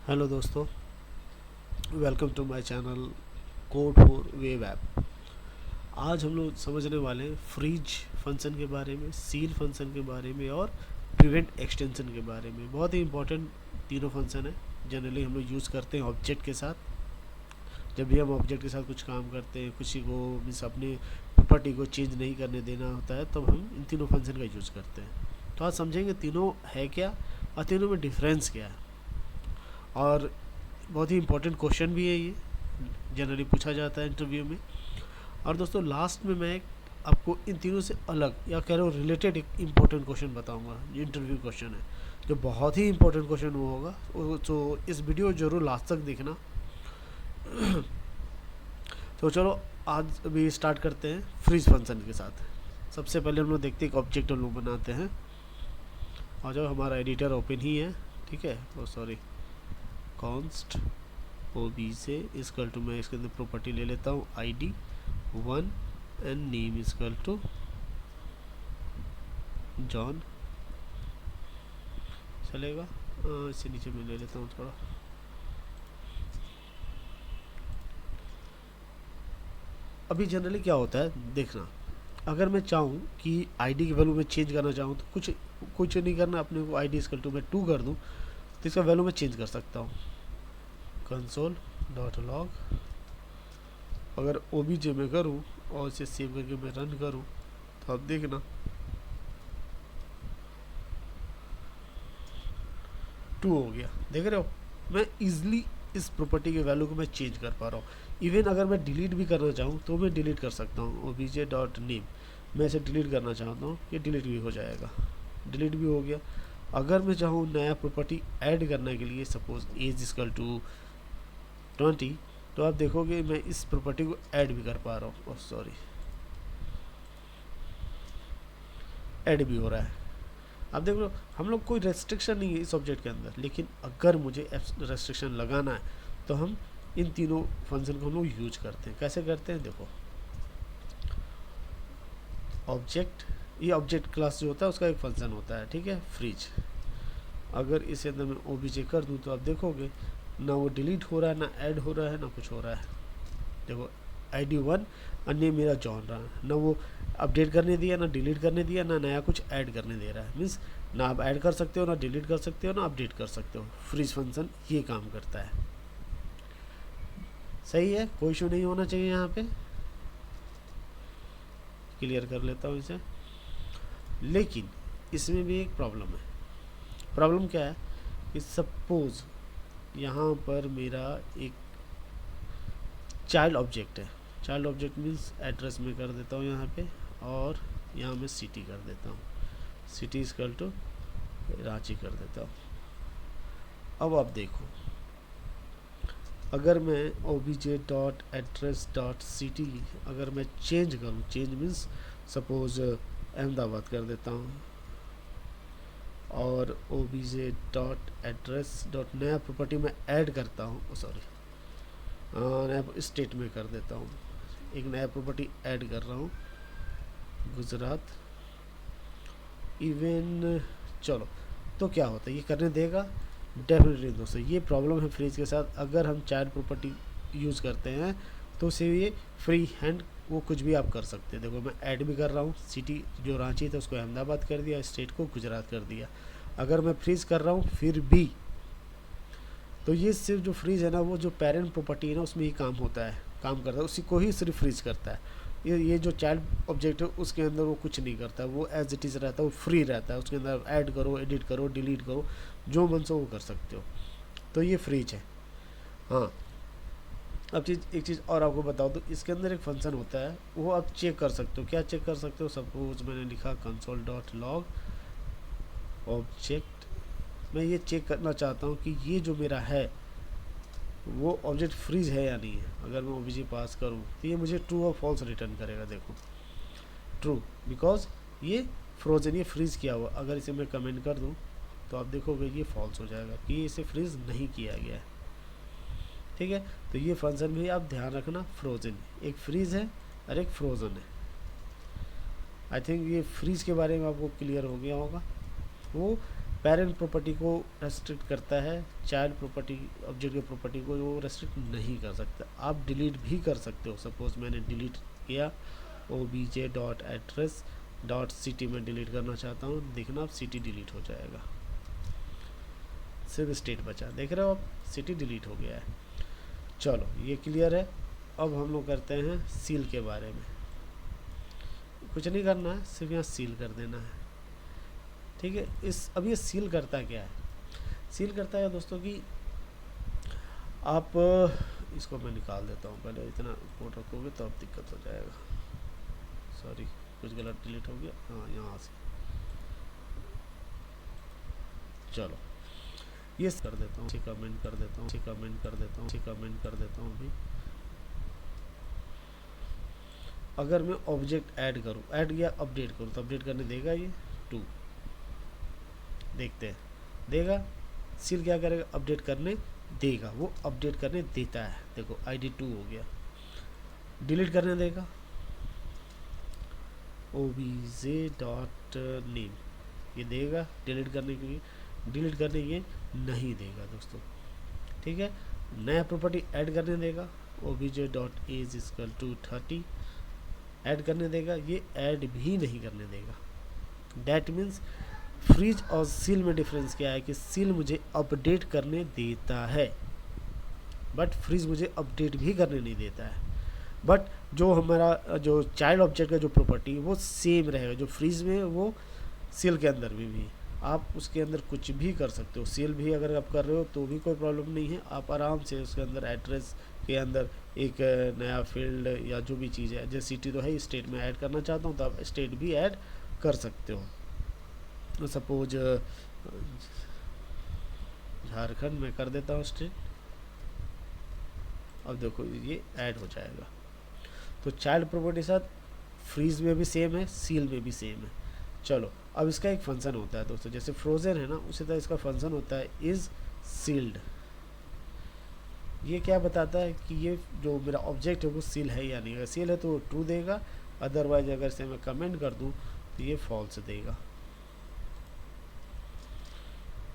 Hello दोस्तों, welcome to my channel code for web app. आज हम लोग समझने वाले हैं फ्रीज फंक्शन के बारे में, सील फंक्शन के बारे में और प्रिवेंट एक्सटेंशन के बारे में। बहुत ही इंपॉर्टेंट तीनों फंक्शन है। जनरली हम लोग यूज़ करते हैं ऑब्जेक्ट के साथ। जब भी हम ऑब्जेक्ट के साथ कुछ काम करते हैं, किसी को मीन्स अपने प्रॉपर्टी को चेंज नहीं करने देना होता है, तब हम इन तीनों फंक्शन का यूज़ करते हैं। तो आज समझेंगे तीनों है क्या और तीनों में डिफरेंस क्या है। और बहुत ही इंपॉर्टेंट क्वेश्चन भी है ये, जनरली पूछा जाता है इंटरव्यू में। और दोस्तों लास्ट में मैं आपको इन तीनों से अलग या कह रहे हो रिलेटेड एक इम्पोर्टेंट क्वेश्चन बताऊंगा, जो इंटरव्यू क्वेश्चन है, जो बहुत ही इंपॉर्टेंट क्वेश्चन वो होगा। तो इस वीडियो जरूर लास्ट तक देखना। तो चलो आज अभी स्टार्ट करते हैं फ्रीज फंक्शन के साथ। सबसे पहले हम लोग देखते हैं एक ऑब्जेक्ट हम लोग बनाते हैं। और जो हमारा एडिटर ओपन ही है, ठीक है, oh sorry, const O B से इसकल टू, मैं इसके अंदर प्रॉपर्टी ले लेता हूँ ID 1 and name equal to John. चलेगा। इससे नीचे मैं ले लेता हूँ थोड़ा। अभी जनरली क्या होता है देखना, अगर मैं चाहूँ कि ID की वैल्यू में चेंज करना चाहूँ तो कुछ नहीं करना, अपने को ID इसकल टू मैं 2 कर दूँ तो इसका वैल्यू मैं चेंज कर सकता हूँ। कंसोल डॉट लॉग, अगर OBJ में करूँ और इसे सेव करके मैं रन करूँ तो आप देखना 2 हो गया। देख रहे हो, मैं इजीली इस प्रॉपर्टी के वैल्यू को मैं चेंज कर पा रहा हूँ। इवन अगर मैं डिलीट भी करना चाहूँ तो मैं डिलीट कर सकता हूँ। OBJ डॉट नेम, मैं इसे डिलीट करना चाहता हूँ, ये डिलीट भी हो जाएगा, डिलीट भी हो गया। अगर मैं चाहूँ नया प्रॉपर्टी ऐड करने के लिए, सपोज एज इजकल टू 20, तो आप देखोगे मैं इस प्रॉपर्टी को ऐड भी कर पा रहा हूँ। सॉरी, ऐड भी हो रहा है। अब देख लो, हम लोग कोई रेस्ट्रिक्शन नहीं है इस ऑब्जेक्ट के अंदर, लेकिन अगर मुझे रेस्ट्रिक्शन लगाना है तो हम इन तीनों फंक्शन को हम लोग यूज करते हैं। कैसे करते हैं देखो, ऑब्जेक्ट, ये ऑब्जेक्ट क्लास जो होता है उसका एक फंक्शन होता है, ठीक है, फ्रीज। अगर इसे अंदर मैं OBJ कर दूँ तो आप देखोगे ना वो डिलीट हो रहा है, ना ऐड हो रहा है, ना कुछ हो रहा है। देखो ID 1 अन्य मेरा जॉन रहा, ना वो अपडेट करने दिया, ना डिलीट करने दिया, ना नया कुछ ऐड करने दे रहा है। मीन्स ना आप ऐड कर सकते हो, ना डिलीट कर सकते हो, ना अपडेट कर सकते हो। फ्रीज फंक्शन ये काम करता है। सही है, कोई इशू नहीं होना चाहिए यहाँ पे। क्लियर कर लेता हूँ इसे। लेकिन इसमें भी एक प्रॉब्लम है। प्रॉब्लम क्या है कि सपोज यहाँ पर मेरा एक चाइल्ड ऑब्जेक्ट है। चाइल्ड ऑब्जेक्ट मीन्स एड्रेस में कर देता हूँ यहाँ पे, और यहाँ मैं सिटी कर देता हूँ, सिटी इजकल टू रांची कर देता हूँ। अब आप देखो, अगर मैं OBJ dot address dot city अगर मैं चेंज करूँ, चेंज मीन्स सपोज अहमदाबाद कर देता हूँ, और OBJ डॉट एड्रेस डॉट नया प्रॉपर्टी में ऐड करता हूँ, सॉरी, नया स्टेट में कर देता हूँ, एक नया प्रॉपर्टी ऐड कर रहा हूँ, गुजरात। इवन चलो, तो क्या होता है, ये करने देगा? डेफिनेटली दोस्तों, ये प्रॉब्लम है फ्रीज के साथ। अगर हम चाइल्ड प्रॉपर्टी यूज़ करते हैं तो उसे ये फ्री हैंड वो कुछ भी आप कर सकते हैं। देखो मैं ऐड भी कर रहा हूँ, सिटी जो रांची था उसको अहमदाबाद कर दिया, स्टेट को गुजरात कर दिया। अगर मैं फ्रीज कर रहा हूँ फिर भी, तो ये सिर्फ जो फ्रीज है ना, वो जो पेरेंट प्रॉपर्टी है ना उसमें ही काम होता है, काम करता है, उसी को ही सिर्फ फ्रीज करता है। ये जो चाइल्ड ऑब्जेक्ट है उसके अंदर वो कुछ नहीं करता, वो एज इट इज़ रहता है, वो फ्री रहता है। उसके अंदर ऐड करो, एडिट करो, डिलीट करो, जो मन से वो कर सकते हो। तो ये फ्रीज है। हाँ, अब एक चीज़ और आपको बताओ, तो इसके अंदर एक फंक्शन होता है, वो आप चेक कर सकते हो। क्या चेक कर सकते हो? सपोज मैंने लिखा कंसोल डॉट लॉग ऑब्जेक्ट, मैं ये चेक करना चाहता हूँ कि ये जो मेरा है वो ऑब्जेक्ट फ्रीज है या नहीं है। अगर मैं OBJ पास करूँ तो ये मुझे ट्रू और फॉल्स रिटर्न करेगा। देखो ट्रू, बिकॉज ये फ्रोजन, ये फ्रीज किया हुआ। अगर इसे मैं कमेंट कर दूँ तो आप देखोगे ये फॉल्स हो जाएगा कि इसे फ्रीज नहीं किया गया है, ठीक है। तो ये फंक्शन भी आप ध्यान रखना, फ्रोजन, एक फ्रीज है और एक फ्रोजन है। आई थिंक ये फ्रीज के बारे में आपको क्लियर हो गया होगा। वो पेरेंट प्रॉपर्टी को रेस्ट्रिक्ट करता है, चाइल्ड प्रॉपर्टी ऑब्जेक्ट की प्रॉपर्टी को वो रेस्ट्रिक्ट नहीं कर सकता। आप डिलीट भी कर सकते हो। सपोज मैंने डिलीट किया obj.address.ct में डिलीट करना चाहता हूँ, देखना आप सिटी डिलीट हो जाएगा, सिर्फ स्टेट बचा, देख रहे हो आप, सिटी डिलीट हो गया है। चलो ये क्लियर है। अब हम लोग करते हैं सील के बारे में। कुछ नहीं करना है, सिर्फ यहाँ सील कर देना है, ठीक है। अब ये सील करता क्या है? सील करता है दोस्तों कि आप इसको मैं निकाल देता हूँ, पहले इतना कोड रखोगे तो अब दिक्कत हो जाएगा। सॉरी, कुछ गलत डिलीट हो गया, हाँ यहाँ से। चलो ये कर देता हूँ, कमेंट कर देता हूँ, कमेंट कर देता हूँ, कमेंट कर देता हूँ। अभी अगर मैं ऑब्जेक्ट ऐड करूँ, ऐड या अपडेट करूँ, तो अपडेट करने देगा ये 2, देखते हैं देगा। सील क्या करेगा? अपडेट करने देगा, वो अपडेट करने देता है। देखो ID 2 हो गया। डिलीट करने देगा obj.name, ये देगा डिलीट करने के लिए। डिलीट करने ये नहीं देगा दोस्तों, ठीक है। नया प्रॉपर्टी ऐड करने देगा obj.age = 30, ऐड करने देगा, ये ऐड भी नहीं करने देगा। डैट मीन्स फ्रीज और सील में डिफरेंस क्या है कि सील मुझे अपडेट करने देता है, बट फ्रीज मुझे अपडेट भी करने नहीं देता है। बट जो हमारा जो चाइल्ड ऑब्जेक्ट का जो प्रॉपर्टी वो सेम रहेगा, जो फ्रीज में वो सील के अंदर भी आप उसके अंदर कुछ भी कर सकते हो। सील भी अगर आप कर रहे हो तो भी कोई प्रॉब्लम नहीं है, आप आराम से उसके अंदर एड्रेस के अंदर एक नया फील्ड या जो भी चीज़ है, जैसे सिटी तो है, स्टेट में ऐड करना चाहता हूँ तो आप स्टेट भी ऐड कर सकते हो। तो सपोज झारखंड में कर देता हूँ स्टेट, अब देखो ये ऐड हो जाएगा। तो चाइल्ड प्रॉपर्टी साथ फ्रीज में भी सेम है, सील में भी सेम है। चलो अब इसका एक फंक्शन होता है दोस्तों, जैसे फ्रोजन है ना, उसी तरह इसका फंक्शन होता है इज सील्ड। ये क्या बताता है कि ये जो मेरा ऑब्जेक्ट है वो सील है या नहीं। अगर सील है तो वो ट्रू देगा, अदरवाइज अगर से मैं कमेंट कर दूं तो ये फॉल्स देगा,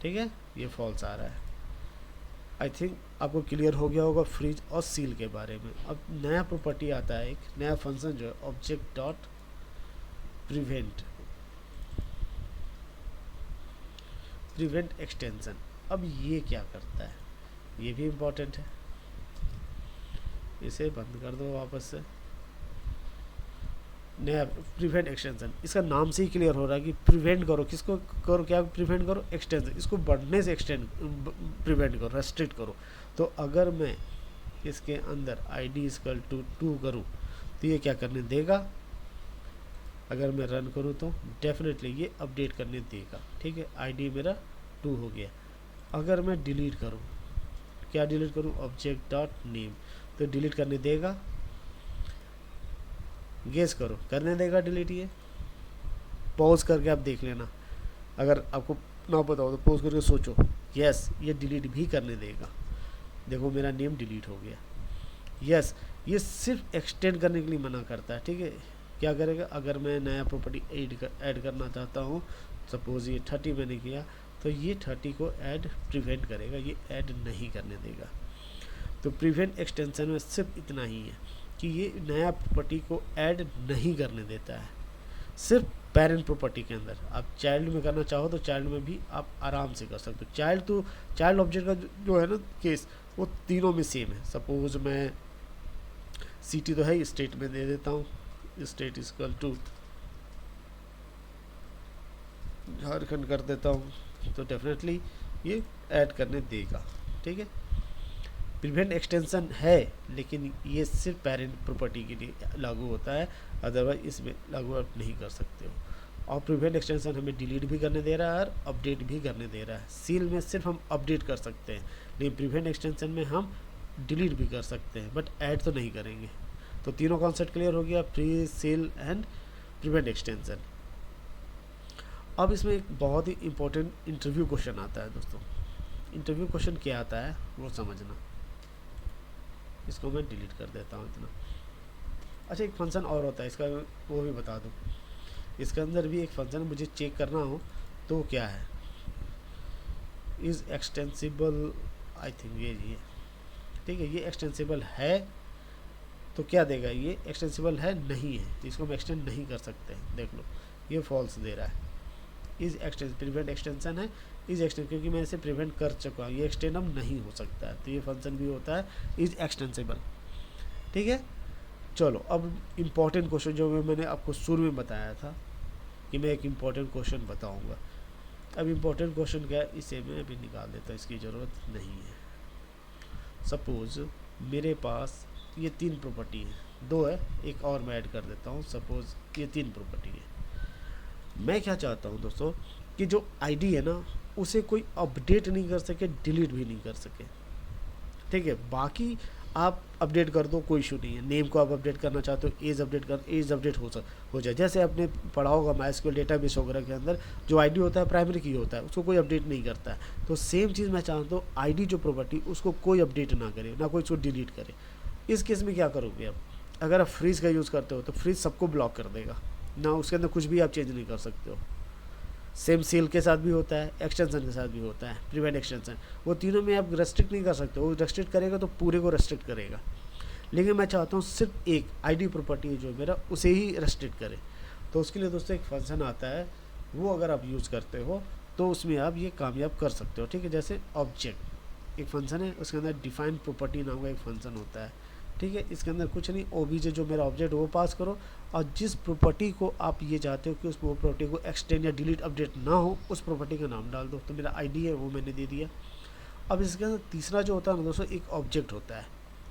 ठीक है। ये फॉल्स आ रहा है। आई थिंक आपको क्लियर हो गया होगा फ्रीज और सील के बारे में। अब नया प्रॉपर्टी आता है, एक नया फंक्शन जो है ऑब्जेक्ट डॉट प्रिवेंट एक्सटेंशन। अब ये क्या करता है, ये भी इम्पोर्टेंट है। इसे बंद कर दो वापस से। नया प्रिवेंट एक्सटेंशन, इसका नाम से ही क्लियर हो रहा है कि प्रिवेंट करो, किसको करो, क्या प्रिवेंट करो? एक्सटेंशन, इसको बढ़ने से प्रिवेंट करो, रेस्ट्रिक्ट करो। तो अगर मैं इसके अंदर ID = 2 करूँ तो ये क्या करने देगा? अगर मैं रन करूँ तो डेफिनेटली ये अपडेट करने देगा, ठीक है। ID मेरा 2 हो गया। अगर मैं डिलीट करूँ, क्या डिलीट करूँ? object.name, तो डिलीट करने देगा। गेस करो, करने देगा डिलीट? ये पॉज करके आप देख लेना, अगर आपको ना पता हो तो पॉज करके सोचो। यस, ये डिलीट भी करने देगा। देखो मेरा नेम डिलीट हो गया। यस, ये सिर्फ एक्सटेंड करने के लिए मना करता है, ठीक है। क्या करेगा? अगर मैं नया प्रॉपर्टी ऐड करना चाहता हूँ, सपोज ये 30 मैंने किया, तो ये 30 को ऐड प्रिवेंट करेगा, ये ऐड नहीं करने देगा। तो प्रिवेंट एक्सटेंशन में सिर्फ इतना ही है कि ये नया प्रॉपर्टी को ऐड नहीं करने देता है, सिर्फ पेरेंट प्रॉपर्टी के अंदर। आप चाइल्ड में करना चाहो तो चाइल्ड में भी आप आराम से कर सकते हो। चाइल्ड ऑब्जेक्ट का जो है ना केस, वो तीनों में सेम है। सपोज मैं सिटी तो है, स्टेट में दे देता हूँ, स्टेट = झारखंड कर देता हूँ, तो डेफिनेटली ये ऐड करने देगा, ठीक है। प्रिवेंट एक्सटेंशन है, लेकिन ये सिर्फ पेरेंट प्रॉपर्टी के लिए लागू होता है, अदरवाइज इसमें लागू आप नहीं कर सकते हो। और प्रिवेंट एक्सटेंशन हमें डिलीट भी करने दे रहा है और अपडेट भी करने दे रहा है। सील में सिर्फ हम अपडेट कर सकते हैं, लेकिन प्रिवेंट एक्सटेंशन में हम डिलीट भी कर सकते हैं, बट ऐड तो नहीं करेंगे। तो तीनों कॉन्सेप्ट क्लियर हो गया, free, seal and prevent extension. अब इसमें एक बहुत ही इंपॉर्टेंट इंटरव्यू क्वेश्चन आता है दोस्तों। इंटरव्यू क्वेश्चन क्या आता है वो समझना। इसको मैं डिलीट कर देता हूँ इतना। अच्छा, एक फंक्शन और होता है इसका, वो भी बता दूँ। इसके अंदर भी एक फंक्शन मुझे चेक करना हो तो क्या है, इज़ एक्सटेंसिबल, आई थिंक ये ठीक है, ये एक्सटेंसिबल है तो क्या देगा, ये एक्सटेंसिबल है नहीं है तो इसको हम एक्सटेंड नहीं कर सकते हैं। देख लो ये फॉल्स दे रहा है। इज एक्सटेंस प्रिवेंट एक्सटेंशन है, इज एक्सटेंड क्योंकि मैं इसे प्रिवेंट कर चुका हूँ, ये एक्सटेंड अब नहीं हो सकता है, तो ये फंक्शन भी होता है इज एक्सटेंसिबल। ठीक है, चलो अब इम्पॉर्टेंट क्वेश्चन जो मैंने आपको शुरू में बताया था कि मैं एक इम्पॉर्टेंट क्वेश्चन बताऊँगा। अब इम्पॉर्टेंट क्वेश्चन क्या है, इसे मैं अभी निकाल देता हूँ, इसकी ज़रूरत नहीं है। सपोज़ मेरे पास ये 3 प्रॉपर्टी है, 2 है, एक और मैं ऐड कर देता हूँ। सपोज़ ये 3 प्रॉपर्टी है। मैं क्या चाहता हूँ दोस्तों कि जो आईडी है ना उसे कोई अपडेट नहीं कर सके, डिलीट भी नहीं कर सके। ठीक है, बाकी आप अपडेट कर दो, कोई इशू नहीं है। नेम को आप अपडेट करना चाहते हो, एज अपडेट हो जाए। जैसे आपने पढ़ा होगा MySQL डेटाबेस वगैरह के अंदर जो आईडी होता है प्राइमरी की होता है, उसको कोई अपडेट नहीं करता है। तो सेम चीज़ मैं चाहता हूँ आईडी जो प्रॉपर्टी उसको कोई अपडेट ना करे, ना कोई उसको डिलीट करे। इस केस में क्या करोगे आप, अगर आप फ्रीज का यूज़ करते हो तो फ्रीज सबको ब्लॉक कर देगा ना, उसके अंदर कुछ भी आप चेंज नहीं कर सकते हो। सेम सील के साथ भी होता है, एक्सटेंशन के साथ भी होता है, प्रिवेंट एक्सटेंशन। वो तीनों में आप रेस्ट्रिक्ट नहीं कर सकते, वो रेस्ट्रिक्ट करेगा तो पूरे को रेस्ट्रिक्ट करेगा। लेकिन मैं चाहता हूँ सिर्फ एक आईडी प्रॉपर्टी जो मेरा उसे ही रेस्ट्रिक्ट करे। तो उसके लिए दोस्तों एक फंक्शन आता है, वो अगर आप यूज़ करते हो तो उसमें आप ये कामयाब कर सकते हो। ठीक है, जैसे ऑब्जेक्ट एक फंक्शन है, उसके अंदर डिफाइन प्रॉपर्टी नाम का एक फंक्शन होता है। ठीक है, इसके अंदर कुछ नहीं, ओबीजे जो मेरा ऑब्जेक्ट वो पास करो, और जिस प्रॉपर्टी को आप ये चाहते हो कि उस प्रॉपर्टी को एक्सटेंड या डिलीट अपडेट ना हो, उस प्रॉपर्टी का नाम डाल दो। तो मेरा आईडी है वो मैंने दे दिया। अब इसके अंदर तीसरा जो होता है ना दोस्तों, एक ऑब्जेक्ट होता है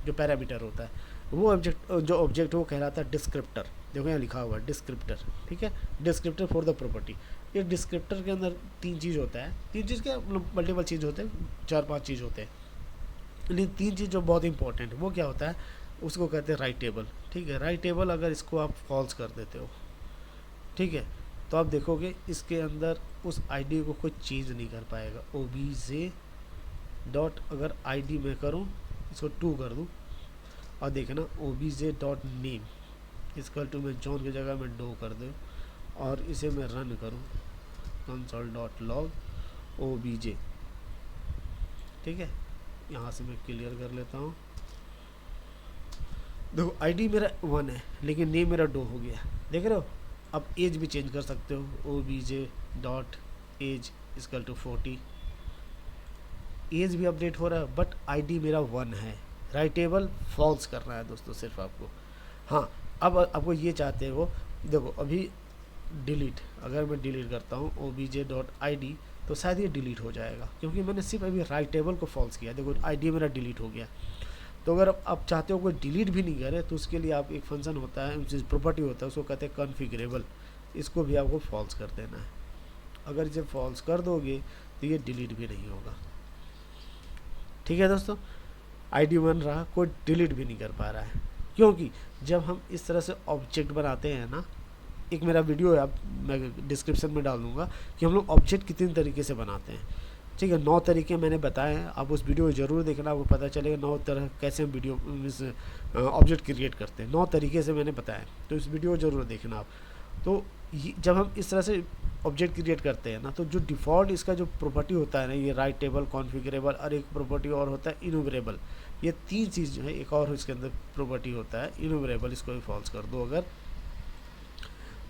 जो पैरामीटर होता है। वो ऑब्जेक्ट वो कहलाता है डिस्क्रिप्टर। देखो यहाँ लिखा हुआ है डिस्क्रिप्टर। ठीक है, डिस्क्रिप्टर फॉर द प्रॉपर्टी। ये डिस्क्रिप्टर के अंदर 3 चीज़ होता है, 3 चीज़ क्या मतलब मल्टीपल चीज़ होते हैं, 4-5 चीज़ होते हैं, लेकिन 3 चीज़ जो बहुत इंपॉर्टेंट है वो क्या होता है, उसको कहते हैं राइट टेबल। ठीक है, राइट टेबल अगर इसको आप फॉल्स कर देते हो, ठीक है, तो आप देखोगे इसके अंदर उस आईडी को कोई चेंज नहीं कर पाएगा। ओबीजे डॉट अगर आईडी मैं करूँ, इसको 2 कर दूँ, और देखना OBJ dot name equal to मैं जॉन की जगह मैं डो कर दूँ, और इसे मैं रन करूँ कंसोल डॉट लॉग ओबीजे। ठीक है, यहाँ से मैं क्लियर कर लेता हूँ। देखो आईडी मेरा 1 है लेकिन नेम मेरा डो हो गया, देख रहे हो। अब एज भी चेंज कर सकते हो, OBJ dot age equal to 40, age भी अपडेट हो रहा है, बट आईडी मेरा 1 है। राइट टेबल फॉल्स करना है दोस्तों सिर्फ आपको। हाँ, अब आपको ये चाहते हो, देखो अभी डिलीट, अगर मैं डिलीट करता हूँ ओबीजे डॉट आईडी तो शायद ये डिलीट हो जाएगा, क्योंकि मैंने सिर्फ अभी राइट टेबल को फॉल्स किया। देखो आईडी मेरा डिलीट हो गया। तो अगर आप चाहते हो कोई डिलीट भी नहीं करे तो उसके लिए आप एक फंक्शन होता है, प्रॉपर्टी होता है, उसको कहते हैं कॉन्फ़िगरेबल। इसको भी आपको फॉल्स कर देना है। अगर इसे फॉल्स कर दोगे तो ये डिलीट भी नहीं होगा। ठीक है दोस्तों, आईडी 1 रहा, कोई डिलीट भी नहीं कर पा रहा है, क्योंकि जब हम इस तरह से ऑब्जेक्ट बनाते हैं ना, एक मेरा वीडियो है, आप मैं डिस्क्रिप्शन में डाल दूँगा कि हम लोग ऑब्जेक्ट कितने तरीके से बनाते हैं। ठीक है, 9 तरीके मैंने बताए हैं, आप उस वीडियो को ज़रूर देखना, आपको पता चलेगा 9 तरह कैसे हम वीडियो ऑब्जेक्ट क्रिएट करते हैं। 9 तरीके से मैंने बताया, तो इस वीडियो को ज़रूर देखना आप। तो जब हम इस तरह से ऑब्जेक्ट क्रिएट करते हैं ना, तो जो डिफ़ॉल्ट इसका जो प्रॉपर्टी होता है ना, ये राइट टेबल, कॉन्फ़िगरेबल, और एक प्रॉपर्टी और होता है इन्यूमरेबल। ये 3 चीज़ जो है, एक और इसके अंदर प्रॉपर्टी होता है इन्यूमरेबल, इसको भी फॉल्स कर दो अगर,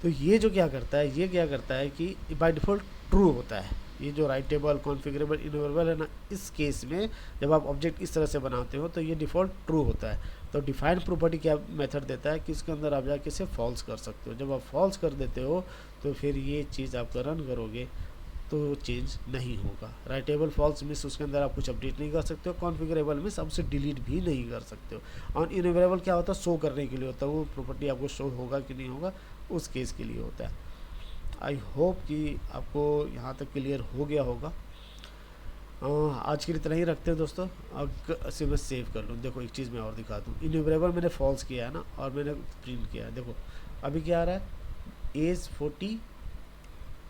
तो ये जो क्या करता है, ये क्या करता है कि बाय डिफ़ॉल्ट ट्रू होता है। ये जो राइट टेबल, कॉन्फ़िगरेबल, इन्यूमरेबल है ना, इस केस में जब आप ऑब्जेक्ट इस तरह से बनाते हो तो ये डिफ़ॉल्ट ट्रू होता है। तो डिफाइन प्रॉपर्टी क्या मेथड देता है कि इसके अंदर आप जाके इसे फॉल्स कर सकते हो। जब आप फॉल्स कर देते हो तो फिर ये चीज़ आप रन करोगे तो चेंज नहीं होगा। राइट टेबल फॉल्स मीन्स उसके अंदर आप कुछ अपडेट नहीं कर सकते हो, कॉन्फ़िगरेबल मीन्स आप उसे डिलीट भी नहीं कर सकते हो, और इन्यूमरेबल क्या होता है, शो करने के लिए होता है, वो प्रॉपर्टी आपको शो होगा कि नहीं होगा उस केस के लिए होता है। आई होप कि आपको यहाँ तक क्लियर हो गया होगा। आज के लिए इतना ही रखते हैं दोस्तों। अब इसे मैं सेव कर लूँ। देखो एक चीज़ मैं और दिखा दूँ, इन्यूमरेबल मैंने फॉल्स किया है ना, और मैंने प्रिंट किया है। देखो अभी क्या आ रहा है, एज 40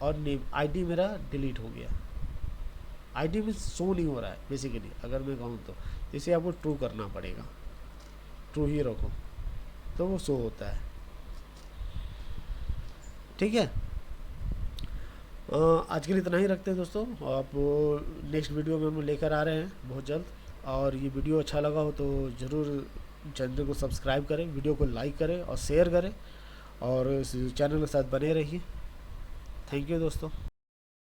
और नेम, आईडी मेरा डिलीट हो गया। आईडी में शो नहीं हो रहा है बेसिकली, अगर मैं कहूँ तो इसे आपको ट्रू करना पड़ेगा, ट्रू ही रखो तो वो शो होता है। ठीक है, आज के लिए इतना ही रखते हैं दोस्तों। आप नेक्स्ट वीडियो में हम लेकर आ रहे हैं बहुत जल्द। और ये वीडियो अच्छा लगा हो तो ज़रूर चैनल को सब्सक्राइब करें, वीडियो को लाइक करें और शेयर करें, और इस चैनल के साथ बने रहिए। थैंक यू दोस्तों।